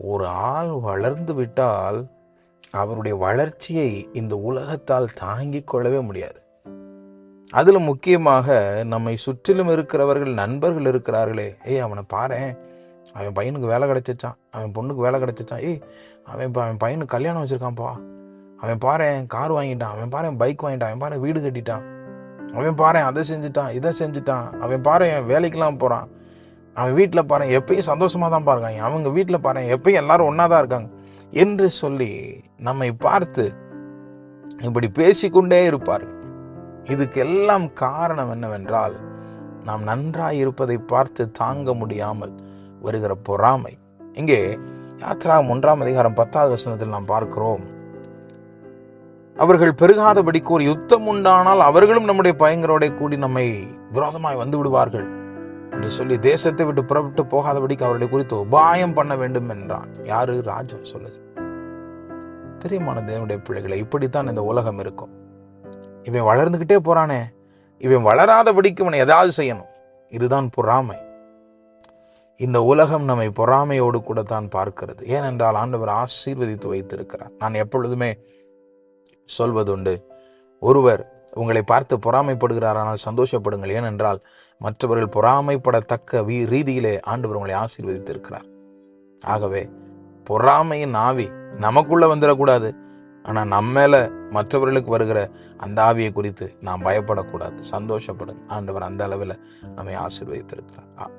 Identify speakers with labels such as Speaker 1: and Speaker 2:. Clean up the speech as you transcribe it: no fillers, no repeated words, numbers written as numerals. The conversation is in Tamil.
Speaker 1: ஒரு ஆள் வளர்ந்து விட்டால் அவருடைய வளர்ச்சியை இந்த உலகத்தால் தாங்கிக் கொள்ளவே முடியாது. அதில் முக்கியமாக நம்மை சுற்றிலும் இருக்கிறவர்கள், நண்பர்கள் இருக்கிறார்களே, அவனை பாரேன், அவன் பையனுக்கு வேலை கிடைச்சிச்சான், அவன் பொண்ணுக்கு வேலை கிடைச்சிச்சான், அவன் பையனுக்கு கல்யாணம் வச்சுருக்கான்ப்பா, அவன் பாரேன் கார் வாங்கிட்டான், அவன் பாரேன் பைக் வாங்கிட்டான், அவன் பாரு வீடு கட்டிட்டான், அவன் பாரேன் அதை செஞ்சுட்டான் இதை செஞ்சுட்டான், அவன் பாரேன் வேலைக்கெல்லாம் போகிறான், அவன் வீட்டில் பாரு எப்பயும் சந்தோஷமாக தான் பாருக்காங்க, அவங்க வீட்டில் பாரு எப்பயும் எல்லாரும் ஒன்றா தான் இருக்காங்க என்று சொல்லி நம்மை பார்த்து இப்படி பேசிக்கொண்டே இருப்பார்கள். இதுக்கெல்லாம் காரணம் என்னவென்றால், நாம் நன்றாய் இருப்பதை பார்த்து தாங்க முடியாமல் வருகிற பொறாமை. இங்கே யாத்ராகமம் 1:10 நாம் பார்க்கிறோம், அவர்கள் பெருகாதபடிக்கு ஒரு யுத்தம் உண்டானால் அவர்களும் நம்முடைய பயங்கரோட கூடி நம்மை விரோதமாய் வந்து விடுவார்கள் என்று சொல்லி தேசத்தை விட்டு புறப்பட்டு போகாதபடிக்கு அவர்களை குறித்து உபாயம் பண்ண வேண்டும் என்றான். யாரு? ராஜா சொல்லுது. பிரியமான தேவனுடைய பிள்ளைகளை, இப்படித்தான் இந்த உலகம் இருக்கும். இவன் வளர்ந்துகிட்டே போறானே, இவன் வளராதபடிக்கு இவனை ஏதாவது செய்யணும். இதுதான் பொறாமை. இந்த உலகம் நம்மை பொறாமையோடு கூட தான் பார்க்கிறது. ஏனென்றால் ஆண்டவர் ஆசீர்வதித்து வைத்திருக்கிறார். நான் எப்பொழுதுமே சொல்வதுண்டு, ஒருவர் உங்களை பார்த்து பொறாமைப்படுகிறார், ஆனால் சந்தோஷப்படுங்கள். ஏனென்றால் மற்றவர்கள் பொறாமைப்படத்தக்க ரீதியிலே ஆண்டவர் உங்களை ஆசீர்வதித்திருக்கிறார். ஆகவே பொறாமையின் ஆவி நமக்குள்ள வந்துடக்கூடாது. ஆனால் நம்ம மேல மற்றவர்களுக்கு வருகிற அந்த ஆவியை குறித்து நாம் பயப்படக்கூடாது. சந்தோஷப்படுங்க. ஆண்டவர் அந்த அளவில் நம்மை ஆசீர்வதித்திருக்கிறார்.